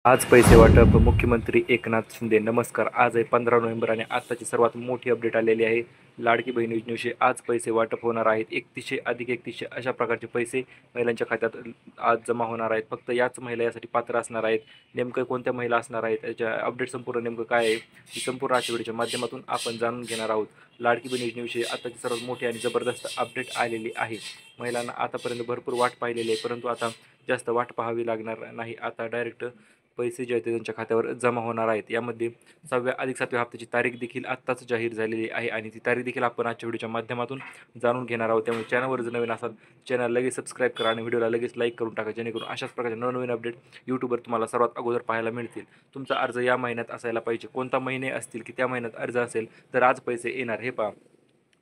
आज पैसे वाटप मुख्यमंत्री एकनाथ शिंदे. नमस्कार. आज आहे 15 नोव्हेंबर आणि आताची सर्वात मोठी अपडेट आलेली आहे. लाडकी बहीण योजनेविषयी आज पैसे वाटप होणार आहेत. 3100 अधिक 3100 अशा प्रकारचे पैसे महिलांच्या खात्यात आज जमा होणार आहेत. फक्त याच महिला यासाठी पात्र असणार आहेत. नेमकं कोणत्या महिला असणार आहेत, याच्या अपडेट संपूर्ण नेमकं काय आहे, ही संपूर्ण आजच्या व्हिडिओच्या माध्यमातून आपण जाणून घेणार आहोत. लाडकी बहीण योजनेविषयी आताची सर्वात मोठी आणि जबरदस्त अपडेट आलेली आहे. महिलांना आतापर्यंत भरपूर वाट पाहिलेली आहे, परंतु आता जास्त वाट पाहावी लागणार नाही. आता डायरेक्ट पैसे जे आहेत ते त्यांच्या खात्यावर जमा होणार आहेत. यामध्ये 6व्या अधिक 7व्या हप्त्याची तारीख देखील आत्ताच जाहीर झालेली आहे आणि ती तारीख देखील आपण आजच्या व्हिडिओच्या माध्यमातून जाणून घेणार आहोत. त्यामुळे चॅनलवर जर नवीन असाल चॅनल लगेच सबस्क्राईब करा आणि व्हिडिओला लगेच लाईक करून टाका, जेणेकरून अशाच प्रकारचे नवनवीन अपडेट यूट्यूबवर तुम्हाला सर्वात अगोदर पाहायला मिळतील. तुमचा अर्ज या महिन्यात असायला पाहिजे. कोणता महिने असतील की त्या महिन्यात अर्ज असेल तर आज पैसे येणार. हे पहा,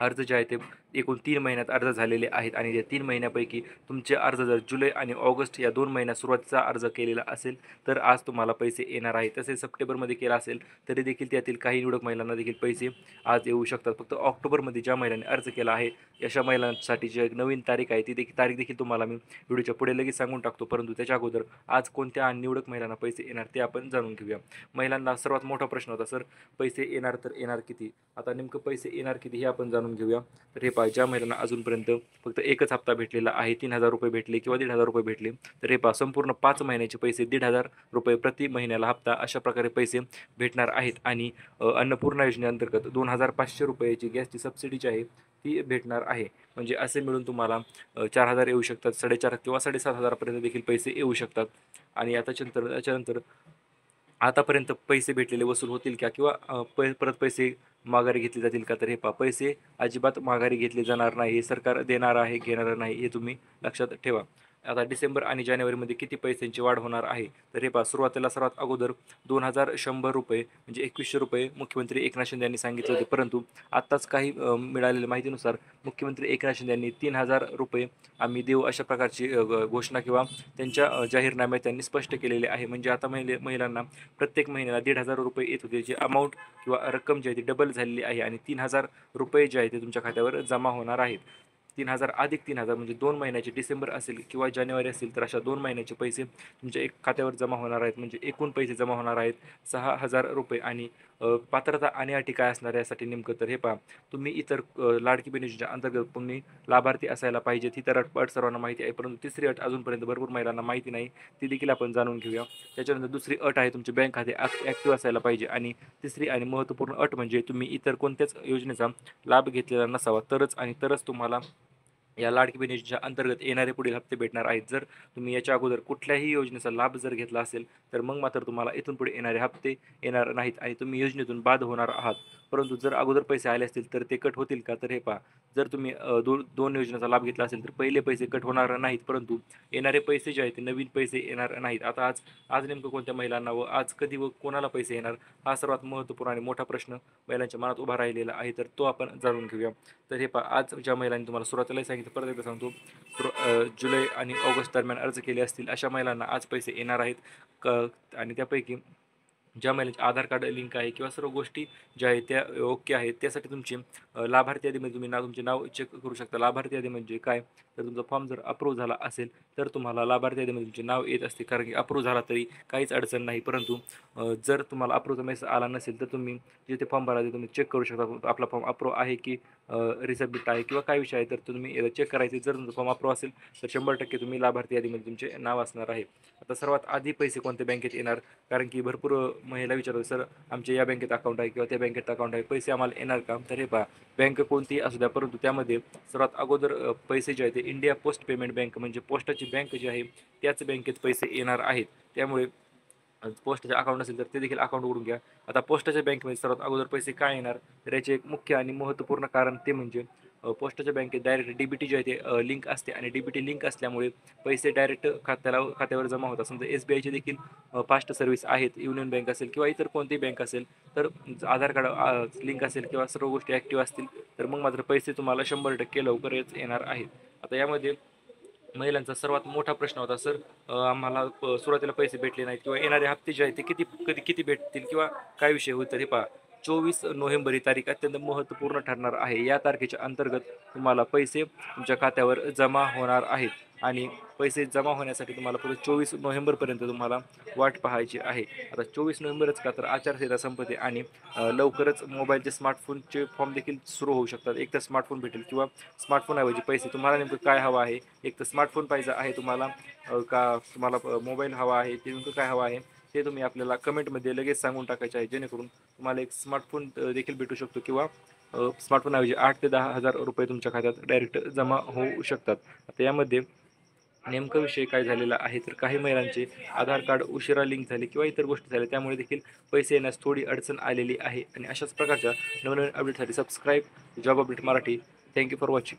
अर्ज जे आहे ते एकूण 3 महिन्यात अर्ज झालेले आहेत आणि या 3 महिन्यापैकी तुमचे अर्ज जर जुलै आणि ऑगस्ट या 2 महिन्यात सुरुवातीचा अर्ज केलेला असेल तर आज तुम्हाला पैसे येणार आहेत. तसेच सप्टेंबरमध्ये केला असेल तरी देखील त्यातील काही निवडक महिलांना देखील पैसे आज येऊ शकतात. फक्त ऑक्टोबरमध्ये ज्या महिलांनी अर्ज केला आहे अशा महिलांसाठी जी एक नवीन तारीख आहे ती तारीख देखील तुम्हाला मी व्हिडिओच्या पुढे लगेच सांगून टाकतो. परंतु त्याच्या अगोदर आज कोणत्या निवडक महिलांना पैसे येणार ते आपण जाणून घेऊया. महिलांना सर्वात मोठा प्रश्न होता, सर पैसे येणार तर येणार किती? आता नेमकं पैसे येणार किती हे आपण जाणून घेऊया. तर हे पहा, ज्या महिलांना अजूनपर्यंत फक्त एकच हप्ता भेटलेला आहे, 3000 रुपये भेटले किंवा 1500 रुपये भेटले, तर हे पहा, संपूर्ण 5 महिन्याचे पैसे 1500 रुपये प्रति महिन्याला हप्ता अशा प्रकारे पैसे भेटणार आहेत. आणि अन्नपूर्णा योजनेअंतर्गत 2500 रुपयाची गॅसची सबसिडी जी आहे ती भेटणार आहे. म्हणजे असे मिळून तुम्हाला 4000 येऊ शकतात, 4.5 किंवा 7,500 पर्यंत देखील पैसे येऊ शकतात. आणि त्याच्यानंतर आतापर्यंत पैसे भेटलेले वसूल होतील का, किंवा परत पैसे माघारी घेतले जातील का? तर हे पहा, पैसे अजिबात माघारी घेतले जाणार नाही. हे सरकार देणार आहे, घेणार नाही, हे तुम्ही लक्षात ठेवा. आता डिसेंबर आणि जानेवारीमध्ये किती पैशांची वाढ होणार आहे? तर हे पहा, सुरुवातीला सर्वात अगोदर 2100 रुपये म्हणजे 2100 रुपये मुख्यमंत्री एकनाथ शिंदे यांनी सांगितले होते. परंतु आत्ताच काही मिळालेल्या माहितीनुसार मुख्यमंत्री एकनाथ शिंदे यांनी 3000 रुपये आम्ही देऊ अशा प्रकारची घोषणा किंवा त्यांच्या जाहीरनाम्यात त्यांनी स्पष्ट केलेले आहे. म्हणजे आता महिलांना प्रत्येक महिन्याला 1500 रुपये येत होते, जी अमाऊंट किंवा रक्कम जी आहे ती डबल झालेली आहे आणि 3000 रुपये जे आहे ते तुमच्या खात्यावर जमा होणार आहेत. 3000 अधिक 3000 म्हणजे 2 महिन्याचे, डिसेंबर असेल किंवा जानेवारी असेल तर अशा 2 महिन्याचे पैसे तुमच्या एक खात्यावर जमा होणार आहेत. म्हणजे एकूण पैसे जमा होणार आहेत 6000 रुपये. आणि पात्रता आणि अटी काय असणार यासाठी नेमकं, तर हे पहा, तुम्ही इतर लाडकी बहीण योजनेच्या अंतर्गत तुम्ही लाभार्थी असायला पाहिजेत. ही तर अट सर्वांना माहिती आहे, परंतु तिसरी अट अजूनपर्यंत भरपूर महिलांना माहिती नाही, ती देखील आपण जाणून घेऊया. त्याच्यानंतर दुसरी अट आहे, तुमचे बँक खाते ॲक्टिव्ह असायला पाहिजे. आणि तिसरी आणि महत्त्वपूर्ण अट म्हणजे तुम्ही इतर कोणत्याच योजनेचा लाभ घेतलेला नसावा, तरच तुम्हाला या लाडकी बहीण योजनेच्या अंतर्गत येणारे पुढील हप्ते भेटणार आहेत. जर तुम्ही याच्या अगोदर कुठल्याही योजनेचा लाभ जर घेतला असेल तर मग मात्र तुम्हाला इथून पुढे येणारे हप्ते येणार नाहीत आणि तुम्ही योजनेतून बाद होणार आहात. परंतु जर अगोदर पैसे आले असतील तर ते कट होतील का? तर हे पहा, जर तुम्ही दोन योजनेचा लाभ घेतला असेल तर पहिले पैसे कट होणार नाहीत, परंतु येणारे पैसे जे आहेत ते नवीन पैसे येणार नाहीत. आता आज आज नेमकं कोणत्या महिलांना व आज कधी व कोणाला पैसे येणार, हा सर्वात महत्त्वपूर्ण आणि मोठा प्रश्न महिलांच्या मनात उभा राहिलेला आहे. तर तो आपण जाणून घेऊया. तर हे पहा, आज ज्या महिलांनी तुम्हाला सुरुवातीला सांगितलं, परत एकदा सांगतो, जुलै आणि ऑगस्ट दरम्यान अर्ज केले असतील अशा महिलांना आज पैसे येणार आहेत. आणि त्यापैकी ज्या महिलांचे आधार कार्ड लिंक आहे किंवा सर्व गोष्टी ज्या आहेत त्या ओके आहेत, त्यासाठी तुमची लाभार्थी यादीमध्ये तुम्ही तुमचे नाव चेक करू शकता. लाभार्थी यादी म्हणजे काय? तर तुमचा फॉर्म जर अप्रूव्ह झाला असेल तर तुम्हाला लाभार्थी यादीमध्ये तुमचे नाव येत असते, कारण की अप्रूव्ह झाला तरी काहीच अडचण नाही. परंतु जर तुम्हाला अप्रूव्हचा मेसेज आला नसेल तर तुम्ही जिथे फॉर्म भरा ते तुम्ही चेक करू शकता, आपला फॉर्म अप्रूव्ह आहे की रिसबमिट आहे किंवा काय विषय आहे, तर तुम्ही चेक करायचे. जर तुमचा फॉर्म अप्रूव्ह असेल तर 100% तुम्ही लाभार्थी यादीमध्ये तुमचे नाव असणार आहे. आता सर्वात आधी पैसे कोणत्या बँकेत येणार, कारण की भरपूर महिला विचारतात, सर आमच्या या बँकेत अकाउंट आहे किंवा त्या बँकेत अकाउंट आहे, पैसे आम्हाला येणार का? तर हे पहा, बँक कोणतीही असू द्या, परंतु त्यामध्ये सर्वात अगोदर पैसे जे आहेत ते इंडिया पोस्ट पेमेंट बँक म्हणजे पोस्टाची बँक जी आहे त्याच बँकेत पैसे येणार आहेत. त्यामुळे पोस्टाचे अकाउंट असेल तर ते देखील अकाउंट उघडून घ्या. आता पोस्टाच्या बँकेमध्ये सर्वात अगोदर पैसे काय येणार, तर याचे एक मुख्य आणि महत्त्वपूर्ण कारण ते म्हणजे पोस्टाच्या बँकेत डायरेक्ट DBT जे आहे ते लिंक असते आणि DBT लिंक असल्यामुळे पैसे डायरेक्ट खात्यावर जमा होतात. समजा SBIचे देखील फास्ट सर्व्हिस आहेत, युनियन बँक असेल किंवा इतर कोणतीही बँक असेल, तर आधार कार्ड लिंक असेल किंवा सर्व गोष्टी ॲक्टिव्ह असतील तर मग मात्र पैसे तुम्हाला 100% लवकरच येणार आहेत. आता यामध्ये महिलांचा सर्वात मोठा प्रश्न होता, सर आम्हाला सुरुवातीला पैसे भेटले नाहीत किंवा येणारे हप्ते जे आहेत ते किती भेटतील किंवा काय विषय होईल. तर हे पहा, 24 नोव्हेंबर ही तारीख अत्यंत महत्त्वपूर्ण ठरणार आहे. या तारखेच्या अंतर्गत तुम्हाला पैसे तुमच्या खात्यावर जमा होणार आहेत. आणि पैसे जमा होण्यासाठी तुम्हाला फक्त 24 नोव्हेंबरपर्यंत तुम्हाला वाट पाहायची आहे. आता 24 नोव्हेंबरच का तर आचारसंहिता संपते आणि लवकरच मोबाईलचे स्मार्टफोनचे फॉर्म देखील सुरू होऊ शकतात. एक तर स्मार्टफोन भेटेल किंवा स्मार्टफोनऐवजी पैसे तुम्हाला नेमकं काय हवं आहे? एक तर स्मार्टफोन पाहिजे आहे तुम्हाला का तुम्हाला मोबाईल हवा आहे? ते नेमकं काय हवं आहे? ते तुम्ही आपल्याला कमेंटमध्ये लगेच सांगून टाकायचे आहे. जेणेकरून तुम्हाला एक स्मार्टफोन देखील भेटू शकतो किंवा स्मार्टफोनऐवजी 8 ते 10,000 रुपये तुमच्या खात्यात डायरेक्ट जमा होऊ शकतात. आता यामध्ये नेमका विषय काय झालेला आहे तर काही महिलांचे आधार कार्ड उशिरा लिंक झाले किंवा इतर गोष्टी झाल्या त्यामुळे देखील पैसे येण्यास थोडी अडचण आलेली आहे आणि अशाच प्रकारच्या नवनवीन अपडेटसाठी subscribe job update Marathi. Thank you for watching.